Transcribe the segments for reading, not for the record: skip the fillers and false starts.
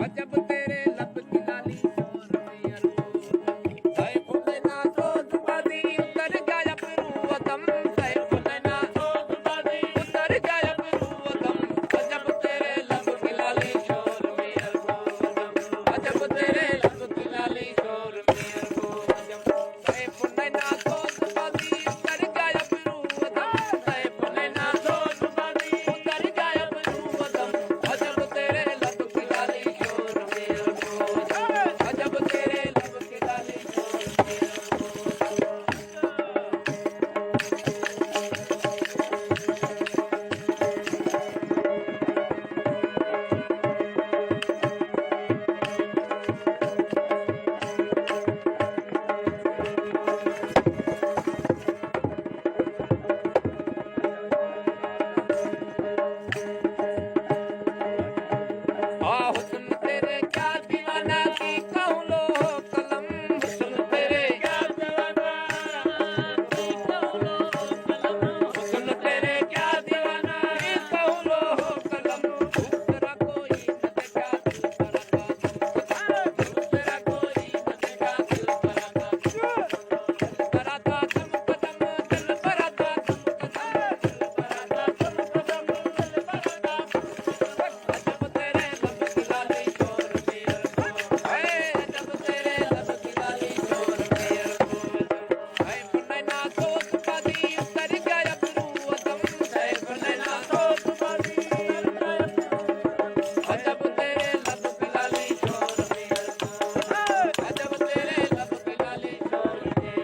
अजब तेरे लब की लाली शोर में अरबों है फुले ना सोच बादी उतर गया फिरूवतम है फुले ना सोच बादी उतर गया फिरूवतम अजब तेरे लब की लाली शोर में अरबों अजब तेरे लब की लाली शोर में अरबों है फुले ना सोच बादी उतर गया फिरूवतम है फुले ना सोच बादी उतर गया फिरूवतम अजब तेरे लब की लाली शोर में अरबों अजब तेरे लब की लाली शोर में हुस्न तेरे क्या दीवाना की कहूँ लो कलम हुस्न तेरे क्या दीवाना की कहूँ लो कलम हुस्न तेरे क्या दीवाना की कहूँ लो कलम दूसरा कोई न देखा दिल पर आता दूसरा कोई न देखा दिल पर आता दिल पर आता दम कदम दिल पर आता दम कदम दिल पर आता दम कदम दिल पर आता अजब तेरे लब की लाली शोर में अरबों है अजब तेरे लब की लाली शोर में अरबों है फुले ना सोच बादी उतर गया फिरूवतम है फुले ना सोच बादी उतर गया फिरूवतम अजब तेरे लब की लाली शोर में अरबों अजब तेरे लब की लाली शोर में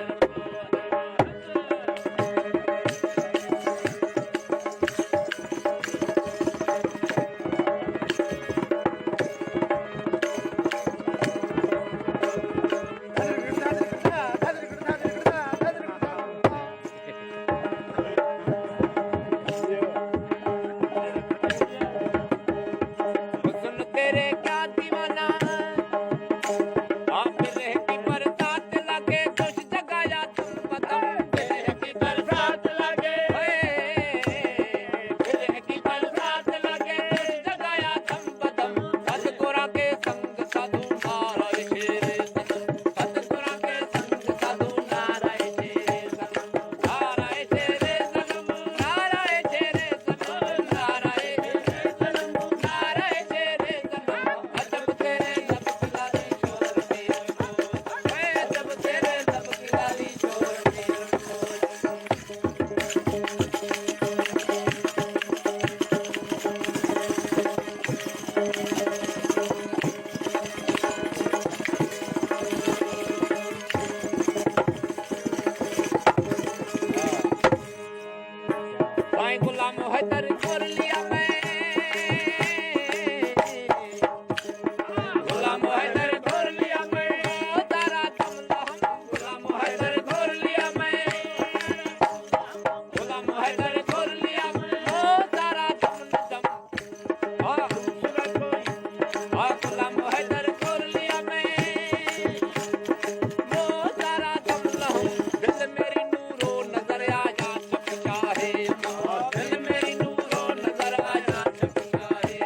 हुस्न तेरे क्या दीवाना आप बिरह की बरसात लगे खुश जगाया तुम बदम बिरह की बरसात लगे बिरह की बरसात लगे खुश जगाया तुम बदम सतगुरा के संग साधु नाराय शेरे सनम सतगुरा के संग साधु नाराय शेरे सनम नाराय शेरे सनम नाराय शेरे सनम नाराय शेरे सनम नाराय शेरे सनम अजब तेरे लब की लाली शोर में अरबों है अजब तेरे लब की लाली शोर में अरबों भाई गुलाम हैदर छोड़ लिया मैं गुलाम हैदर छोड़ लिया मैं ओ तारा दम लहम गुलाम हैदर छोड़ लिया मैं गुलाम हैदर छोड़ लिया मैं ओ तारा दम दम हाँ गुलाम हैदर छोड़ लिया मैं ओ तारा दम लहम दिल मेरी नूरो नजर आया सब चाहे दिल मेरी नूरो नजर आया सब चाहे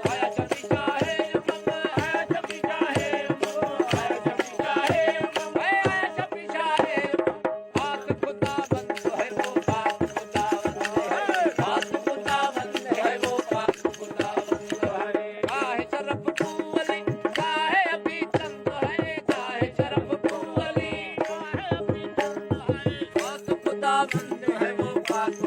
आया सब चाहे आया सब चाहे आया सब चाहे आया सब चाहे बात खुदा बंद है वो बात खुदा बंद है वो बात खुदा बंद है काहे शरफ तू अली काहे अभी चंद है काहे शरफ तू अली काहे अभी चंद है बात खुदा बंद है वो बात